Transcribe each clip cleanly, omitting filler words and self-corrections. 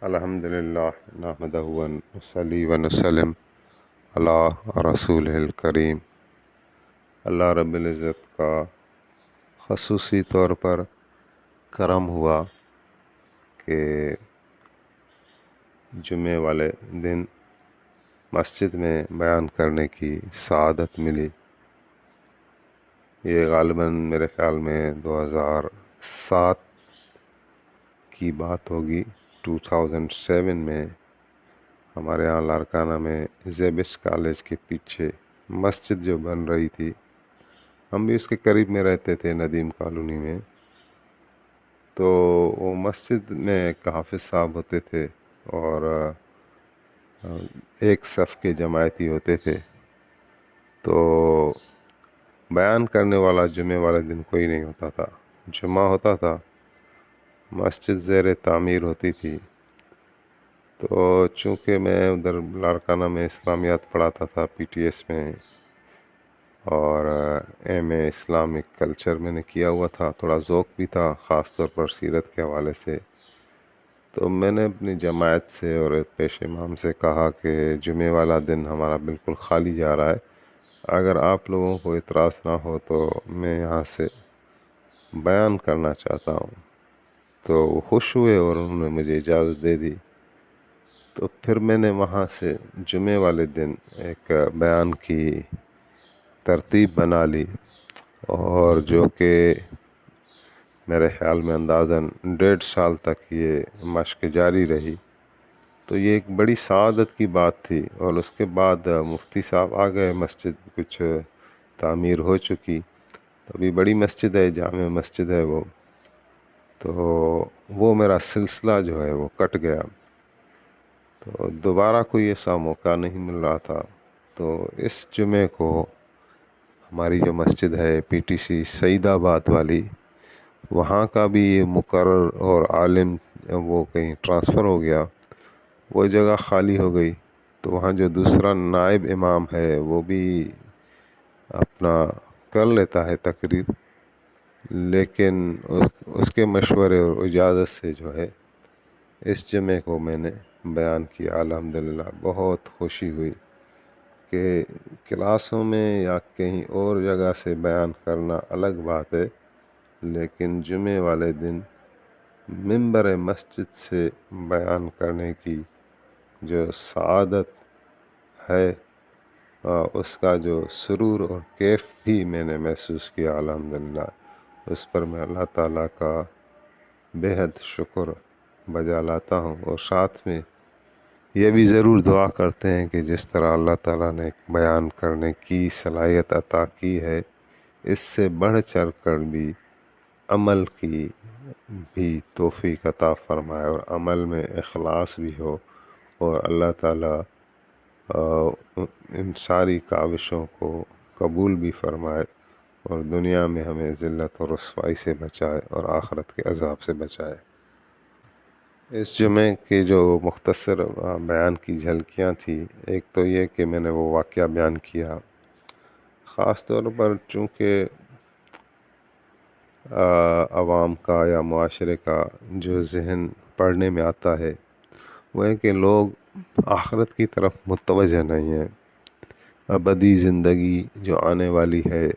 الحمد للہ نحمدہ ونصلی ونسلم علی رسول الکریم۔ اللہ رب العزت کا خصوصی طور پر کرم ہوا کہ جمعے والے دن مسجد میں بیان کرنے کی سعادت ملی۔ یہ غالباً میرے خیال میں 2007 کی بات ہوگی۔ 2007 میں ہمارے یہاں لاڑکانہ میں زیبس کالج کے پیچھے مسجد جو بن رہی تھی، ہم بھی اس کے قریب میں رہتے تھے، ندیم کالونی میں۔ تو وہ مسجد میں ایک حافظ صاحب ہوتے تھے اور ایک صف کے جماعتی ہوتے تھے۔ تو بیان کرنے والا جمعے والے دن کوئی نہیں ہوتا تھا۔ جمعہ ہوتا تھا، مسجد زیر تعمیر ہوتی تھی۔ تو چونکہ میں ادھر لاڑکانہ میں اسلامیات پڑھاتا تھا پی ٹی ایس میں، اور ایم اے اسلامک کلچر میں نے کیا ہوا تھا، تھوڑا ذوق بھی تھا خاص طور پر سیرت کے حوالے سے۔ تو میں نے اپنی جماعت سے اور پیش امام سے کہا کہ جمعے والا دن ہمارا بالکل خالی جا رہا ہے، اگر آپ لوگوں کو اعتراض نہ ہو تو میں یہاں سے بیان کرنا چاہتا ہوں۔ تو وہ خوش ہوئے اور انہوں نے مجھے اجازت دے دی۔ تو پھر میں نے وہاں سے جمعے والے دن ایک بیان کی ترتیب بنا لی، اور جو کہ میرے خیال میں اندازاً 1.5 سال تک یہ مشق جاری رہی۔ تو یہ ایک بڑی سعادت کی بات تھی۔ اور اس کے بعد مفتی صاحب آ گئے، مسجد کچھ تعمیر ہو چکی، ابھی بڑی مسجد ہے، جامع مسجد ہے وہ۔ تو وہ میرا سلسلہ جو ہے وہ کٹ گیا، تو دوبارہ کوئی ایسا موقع نہیں مل رہا تھا۔ تو اس جمعے کو ہماری جو مسجد ہے پی ٹی سی سعید آباد والی، وہاں کا بھی مقرر اور عالم وہ کہیں ٹرانسفر ہو گیا، وہ جگہ خالی ہو گئی۔ تو وہاں جو دوسرا نائب امام ہے وہ بھی اپنا کر لیتا ہے تقریر، لیکن اس کے مشورے اور اجازت سے جو ہے اس جمعے کو میں نے بیان کیا۔ الحمدللہ بہت خوشی ہوئی کہ کلاسوں میں یا کہیں اور جگہ سے بیان کرنا الگ بات ہے، لیکن جمعے والے دن ممبر مسجد سے بیان کرنے کی جو سعادت ہے، اس کا جو سرور اور کیف بھی میں نے محسوس کیا، الحمدللہ اس پر میں اللہ تعالیٰ کا بے حد شکر بجا لاتا ہوں۔ اور ساتھ میں یہ بھی ضرور دعا کرتے ہیں کہ جس طرح اللہ تعالیٰ نے بیان کرنے کی صلاحیت عطا کی ہے، اس سے بڑھ چڑھ کر بھی عمل کی بھی توفیق عطا فرمائے، اور عمل میں اخلاص بھی ہو، اور اللہ تعالیٰ ان ساری کاوشوں کو قبول بھی فرمائے، اور دنیا میں ہمیں ذلت اور رسوائی سے بچائے اور آخرت کے عذاب سے بچائے۔ اس جمعے کے جو مختصر بیان کی جھلکیاں تھیں، ایک تو یہ کہ میں نے وہ واقعہ بیان کیا، خاص طور پر چونکہ عوام کا یا معاشرے کا جو ذہن پڑھنے میں آتا ہے وہ ہے کہ لوگ آخرت کی طرف متوجہ نہیں ہیں۔ ابدی زندگی جو آنے والی ہے،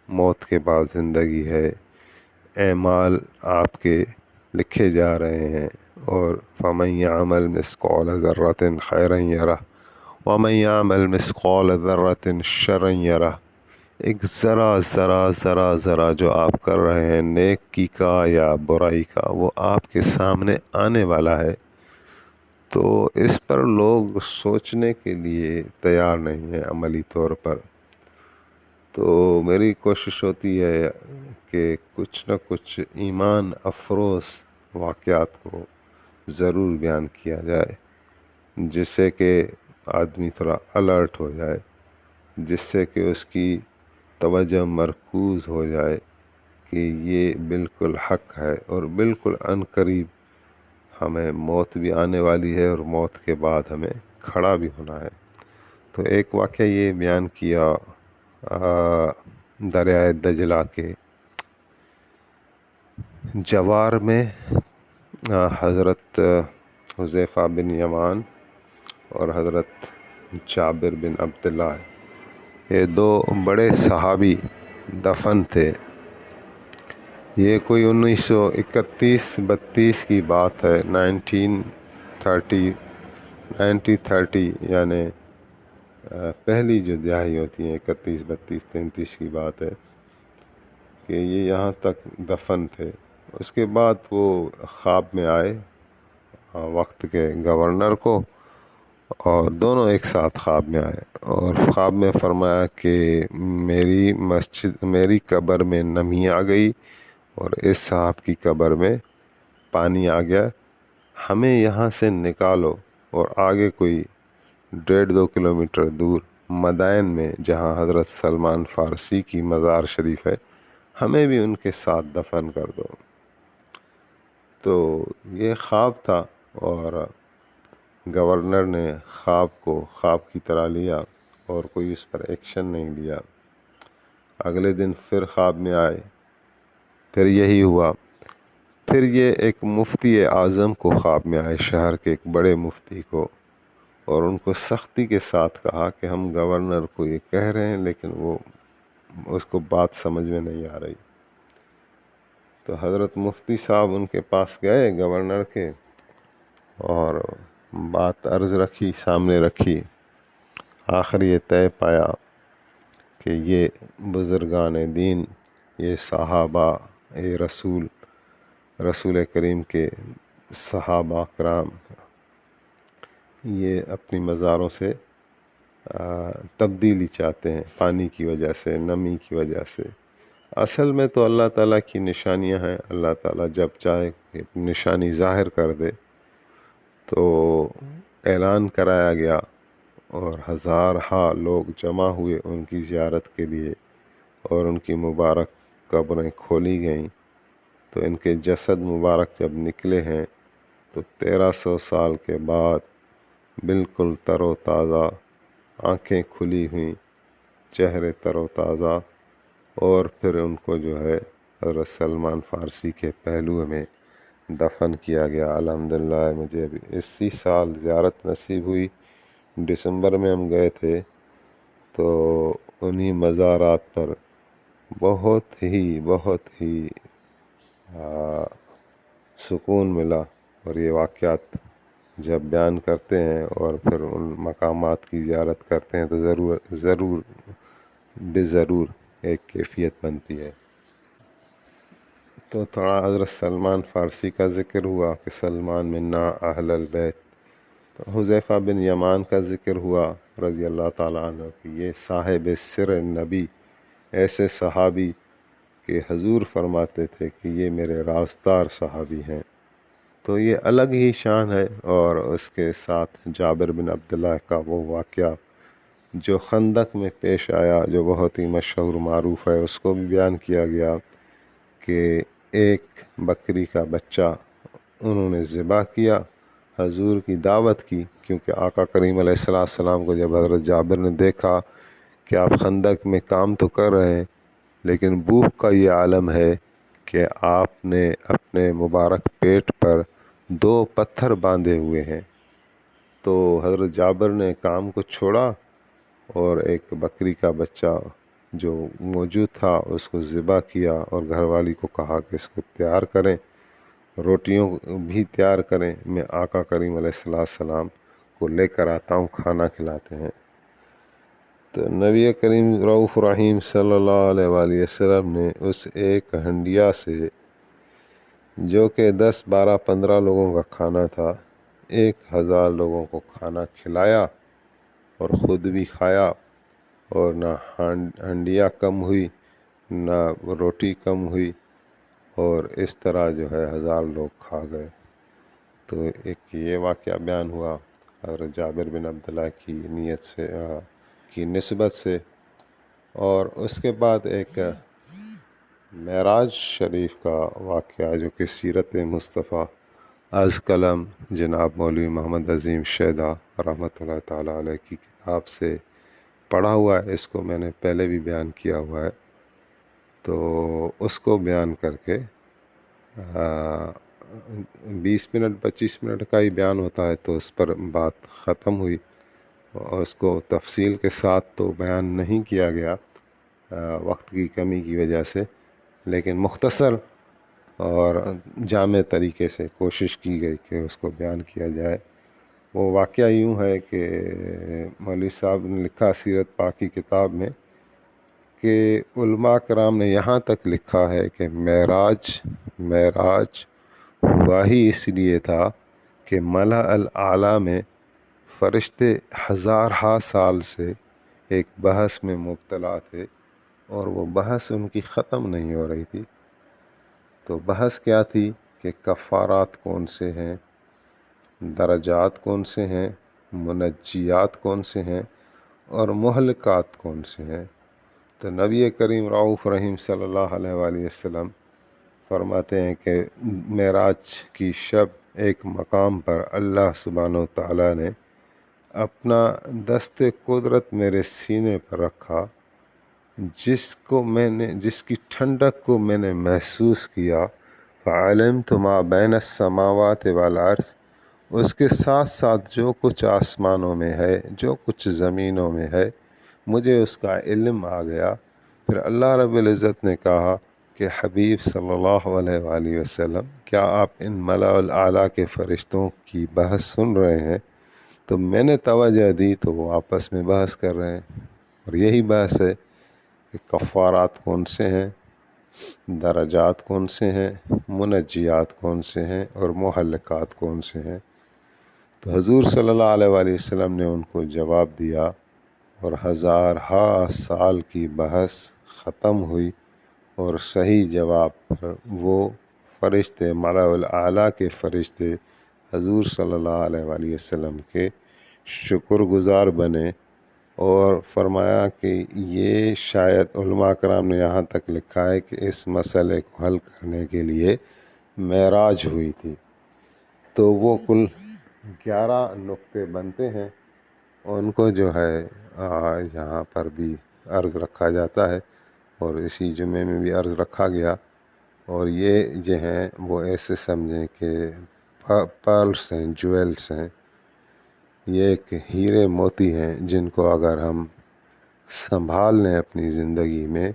موت کے بعد زندگی ہے، اعمال آپ کے لکھے جا رہے ہیں، اور فَمَن يَعْمَلْ مِثْقَالَ ذَرَّةٍ خَيْرًا يَرَهُ وَمَن يَعْمَلْ مِثْقَالَ ذَرَّةٍ شَرًّا يَرَهُ۔ ایک ذرا جو آپ کر رہے ہیں نیکی کا یا برائی کا، وہ آپ کے سامنے آنے والا ہے۔ تو اس پر لوگ سوچنے کے لیے تیار نہیں ہیں عملی طور پر۔ تو میری کوشش ہوتی ہے کہ کچھ نہ کچھ ایمان افروز واقعات کو ضرور بیان کیا جائے، جس سے کہ آدمی تھوڑا الرٹ ہو جائے، جس سے کہ اس کی توجہ مرکوز ہو جائے کہ یہ بالکل حق ہے، اور بالکل عنقریب ہمیں موت بھی آنے والی ہے، اور موت کے بعد ہمیں کھڑا بھی ہونا ہے۔ تو ایک واقعہ یہ بیان کیا دریائے دجلہ کے جوار میں، حضرت حذیفہ بن یمان اور حضرت جابر بن عبداللہ ہے۔ یہ دو بڑے صحابی دفن تھے۔ یہ کوئی 1931-32 کی بات ہے، 1930 یعنی پہلی جو دہائی ہوتی ہیں 31 32 33 کی بات ہے کہ یہ یہاں تک دفن تھے۔ اس کے بعد وہ خواب میں آئے وقت کے گورنر کو، اور دونوں ایک ساتھ خواب میں آئے، اور خواب میں فرمایا کہ میری قبر میں نمی آ گئی اور اس صاحب کی قبر میں پانی آ گیا، ہمیں یہاں سے نکالو اور آگے کوئی 1.5-2 کلومیٹر دور مدائن میں جہاں حضرت سلمان فارسی کی مزار شریف ہے، ہمیں بھی ان کے ساتھ دفن کر دو۔ تو یہ خواب تھا، اور گورنر نے خواب کو خواب کی طرح لیا اور کوئی اس پر ایکشن نہیں لیا۔ اگلے دن پھر خواب میں آئے، پھر یہی ہوا۔ پھر یہ ایک مفتی اعظم کو خواب میں آئے، شہر کے ایک بڑے مفتی کو، اور ان کو سختی کے ساتھ کہا کہ ہم گورنر کو یہ کہہ رہے ہیں لیکن وہ اس کو بات سمجھ میں نہیں آ رہی۔ تو حضرت مفتی صاحب ان کے پاس گئے گورنر کے، اور بات عرض رکھی، سامنے رکھی۔ آخر یہ طے پایا کہ یہ بزرگان دین، یہ صحابہ، یہ رسول کریم کے صحابہ کرام، یہ اپنی مزاروں سے تبدیلی چاہتے ہیں پانی کی وجہ سے، نمی کی وجہ سے۔ اصل میں تو اللہ تعالیٰ کی نشانیاں ہیں، اللہ تعالیٰ جب چاہے نشانی ظاہر کر دے۔ تو اعلان کرایا گیا اور ہزارہا لوگ جمع ہوئے ان کی زیارت کے لیے، اور ان کی مبارک قبریں کھولی گئیں۔ تو ان کے جسد مبارک جب نکلے ہیں تو 1300 سال کے بعد بالکل تر و تازہ، آنکھیں کھلی ہوئیں، چہرے تر و تازہ، اور پھر ان کو جو ہے حضرت سلمان فارسی کے پہلو میں دفن کیا گیا۔ الحمدللہ مجھے ابھی اسی سال زیارت نصیب ہوئی، دسمبر میں ہم گئے تھے، تو انہی مزارات پر بہت ہی سکون ملا۔ اور یہ واقعات جب بیان کرتے ہیں اور پھر ان مقامات کی زیارت کرتے ہیں تو ضرور ایک کیفیت بنتی ہے۔ تو تھوڑا حضرت سلمان فارسی کا ذکر ہوا کہ سلمان منا اہل البیت، تو حذیفہ بن یمان کا ذکر ہوا رضی اللہ تعالیٰ عنہ کہ یہ صاحب سر نبی، ایسے صحابی کہ حضور فرماتے تھے کہ یہ میرے رازدار صحابی ہیں۔ تو یہ الگ ہی شان ہے۔ اور اس کے ساتھ جابر بن عبداللہ کا وہ واقعہ جو خندق میں پیش آیا، جو بہت ہی مشہور معروف ہے، اس کو بھی بیان کیا گیا کہ ایک بکری کا بچہ انہوں نے ذبح کیا، حضور کی دعوت کی، کیونکہ آقا کریم علیہ السلام کو جب حضرت جابر نے دیکھا کہ آپ خندق میں کام تو کر رہے ہیں لیکن بھوک کا یہ عالم ہے کہ آپ نے اپنے مبارک پیٹ پر 2 پتھر باندھے ہوئے ہیں، تو حضرت جابر نے کام کو چھوڑا اور ایک بکری کا بچہ جو موجود تھا اس کو ذبح کیا، اور گھر والی کو کہا کہ اس کو تیار کریں، روٹیوں بھی تیار کریں، میں آقا کریم علیہ السلام کو لے کر آتا ہوں، کھانا کھلاتے ہیں۔ تو نبی کریم رؤوف رحیم صلی اللہ علیہ وآلہ وسلم نے اس ایک ہنڈیا سے، جو کہ 10 12 15 لوگوں کا کھانا تھا، 1000 لوگوں کو کھانا کھلایا اور خود بھی کھایا، اور نہ ہنڈیا کم ہوئی نہ روٹی کم ہوئی، اور اس طرح جو ہے 1000 لوگ کھا گئے۔ تو ایک یہ واقعہ بیان ہوا حضرت جابر بن عبداللہ کی نیت سے، کی نسبت سے۔ اور اس کے بعد ایک معراج شریف کا واقعہ جو کہ سیرت مصطفیٰ از قلم جناب مولوی محمد عظیم شیدا رحمۃ اللہ تعالیٰ علیہ کی کتاب سے پڑھا ہوا ہے، اس کو میں نے پہلے بھی بیان کیا ہوا ہے، تو اس کو بیان کر کے 20 منٹ 25 منٹ کا ہی بیان ہوتا ہے تو اس پر بات ختم ہوئی، اور اس کو تفصیل کے ساتھ تو بیان نہیں کیا گیا وقت کی کمی کی وجہ سے، لیکن مختصر اور جامع طریقے سے کوشش کی گئی کہ اس کو بیان کیا جائے۔ وہ واقعہ یوں ہے کہ مولوی صاحب نے لکھا سیرت پاک کی کتاب میں کہ علماء کرام نے یہاں تک لکھا ہے کہ معراج ہوا ہی اس لیے تھا کہ ملا الاعلیٰ میں فرشتے ہزارہا سال سے ایک بحث میں مبتلا تھے، اور وہ بحث ان کی ختم نہیں ہو رہی تھی۔ تو بحث کیا تھی کہ کفارات کون سے ہیں، درجات کون سے ہیں، منجیات کون سے ہیں، اور مہلکات کون سے ہیں۔ تو نبی کریم رعوف رحیم صلی اللہ علیہ وآلہ وسلم فرماتے ہیں کہ معراج کی شب ایک مقام پر اللہ سبحانہ و تعالیٰ نے اپنا دست قدرت میرے سینے پر رکھا، جس کی ٹھنڈک کو میں نے محسوس کیا۔ فعلمت ما بین السماوات والارض، اس کے ساتھ ساتھ جو کچھ آسمانوں میں ہے، جو کچھ زمینوں میں ہے، مجھے اس کا علم آ گیا۔ پھر اللہ رب العزت نے کہا کہ حبیب صلی اللہ علیہ وآلہ وسلم، کیا آپ ان ملا الاعلیٰ کے فرشتوں کی بحث سن رہے ہیں؟ تو میں نے توجہ دی تو وہ آپس میں بحث کر رہے ہیں، اور یہی بحث ہے کہ کفارات کون سے ہیں، درجات کون سے ہیں، منجیات کون سے ہیں، اور محلکات کون سے ہیں۔ تو حضور صلی اللہ علیہ وآلہ وسلم نے ان کو جواب دیا، اور ہزارہا سال کی بحث ختم ہوئی، اور صحیح جواب پر وہ فرشتے ملا الاعلیٰ کے فرشتے حضور صلی اللہ علیہ وآلہ وسلم کے شکر گزار بنے، اور فرمایا کہ یہ شاید علماء کرام نے یہاں تک لکھا ہے کہ اس مسئلے کو حل کرنے کے لیے معراج ہوئی تھی۔ تو وہ کل 11 نقطے بنتے ہیں، ان کو جو ہے یہاں پر بھی عرض رکھا جاتا ہے، اور اسی جمعے میں بھی عرض رکھا گیا۔ اور یہ جو ہیں وہ ایسے سمجھیں کہ پرلس ہیں، جویلس ہیں، یہ ایک ہیرے موتی ہیں جن کو اگر ہم سنبھال لیں اپنی زندگی میں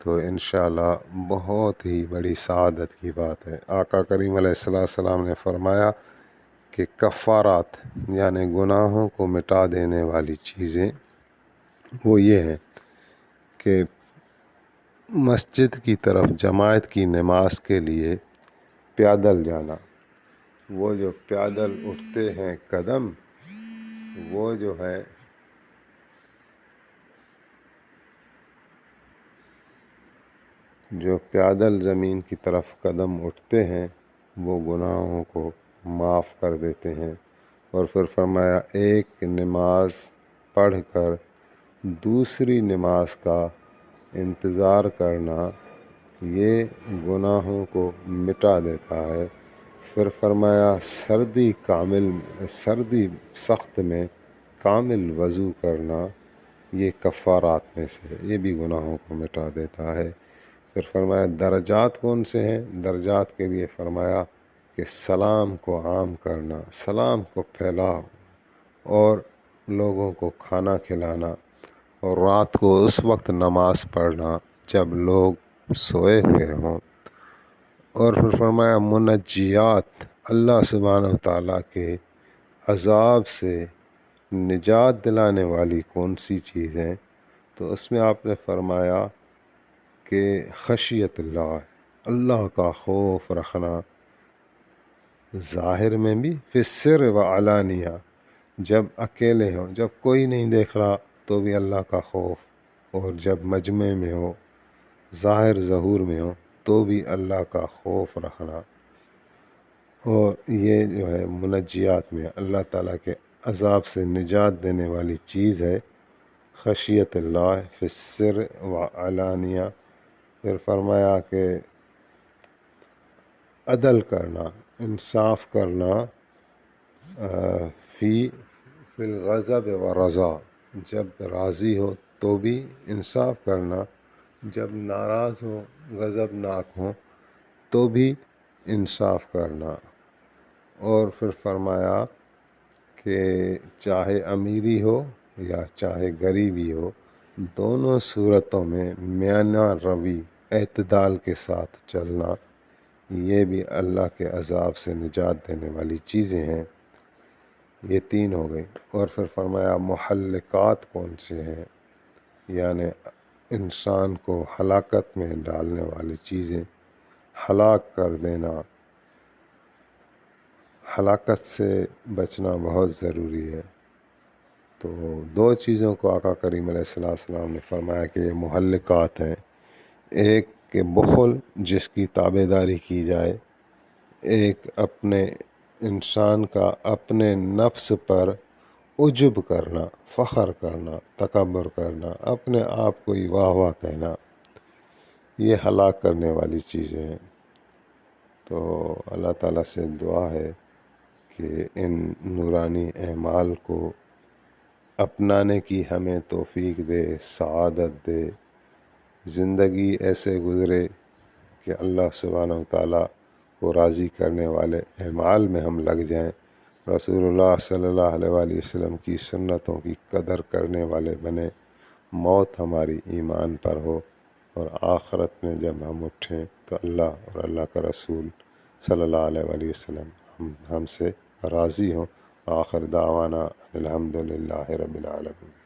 تو انشاءاللہ بہت ہی بڑی سعادت کی بات ہے۔ آقا کریم علیہ السلام نے فرمایا کہ کفارات یعنی گناہوں کو مٹا دینے والی چیزیں وہ یہ ہیں کہ مسجد کی طرف جماعت کی نماز کے لیے پیدل جانا، وہ جو پیدل اٹھتے ہیں قدم، وہ جو ہے جو پیدل زمین کی طرف قدم اٹھتے ہیں وہ گناہوں کو معاف کر دیتے ہیں۔ اور پھر فرمایا ایک نماز پڑھ کر دوسری نماز کا انتظار کرنا یہ گناہوں کو مٹا دیتا ہے۔ پھر فرمایا سردی سخت میں کامل وضو کرنا یہ کفارات میں سے ہے، یہ بھی گناہوں کو مٹا دیتا ہے۔ پھر فرمایا درجات کون سے ہیں؟ درجات کے لیے فرمایا کہ سلام کو عام کرنا، سلام کو پھیلاؤ، اور لوگوں کو کھانا کھلانا، اور رات کو اس وقت نماز پڑھنا جب لوگ سوئے ہوئے ہوں۔ اور پھر فرمایا منجیات، اللہ سبحانہ و تعالیٰ کے عذاب سے نجات دلانے والی کون سی چیز ہیں؟ تو اس میں آپ نے فرمایا کہ خشیت اللہ، اللہ کا خوف رکھنا، ظاہر میں بھی، فی السر و علانیہ، جب اکیلے ہوں، جب کوئی نہیں دیکھ رہا تو بھی اللہ کا خوف، اور جب مجمع میں ہو، ظاہر ظہور میں ہو تو بھی اللہ کا خوف رکھنا۔ اور یہ جو ہے منجیات میں اللہ تعالیٰ کے عذاب سے نجات دینے والی چیز ہے خشیت اللہ فی السر و علانیہ۔ پھر فرمایا کہ عدل کرنا، انصاف کرنا، فی الغضب و رضا، جب راضی ہو تو بھی انصاف کرنا، جب ناراض ہو، غضبناک ہو تو بھی انصاف کرنا، اور پھر فرمایا کہ چاہے امیری ہو یا چاہے غریبی ہو، دونوں صورتوں میں میانہ روی اعتدال کے ساتھ چلنا، یہ بھی اللہ کے عذاب سے نجات دینے والی چیزیں ہیں۔ یہ 3 ہو گئی۔ اور پھر فرمایا محلقات کون سے ہیں، یعنی انسان کو ہلاکت میں ڈالنے والی چیزیں، ہلاک کر دینا، ہلاکت سے بچنا بہت ضروری ہے۔ تو 2 چیزوں کو آقا کریم علیہ السلام نے فرمایا کہ یہ محلقات ہیں۔ ایک کہ بخل، جس کی تابع داری کی جائے، ایک اپنے انسان کا اپنے نفس پر عجب کرنا، فخر کرنا، تکبر کرنا، اپنے آپ کو ہی واہ واہ کہنا، یہ ہلاک کرنے والی چیزیں ہیں۔ تو اللہ تعالیٰ سے دعا ہے کہ ان نورانی اعمال کو اپنانے کی ہمیں توفیق دے، سعادت دے، زندگی ایسے گزرے کہ اللہ سبحانہ وتعالیٰ کو راضی کرنے والے اعمال میں ہم لگ جائیں، رسول اللہ صلی اللہ علیہ وآلہ وسلم کی سنتوں کی قدر کرنے والے بنے، موت ہماری ایمان پر ہو، اور آخرت میں جب ہم اٹھیں تو اللہ اور اللہ کا رسول صلی اللہ علیہ وآلہ وسلم ہم سے راضی ہوں۔ آخر دعوانا الحمدللہ رب العالمین۔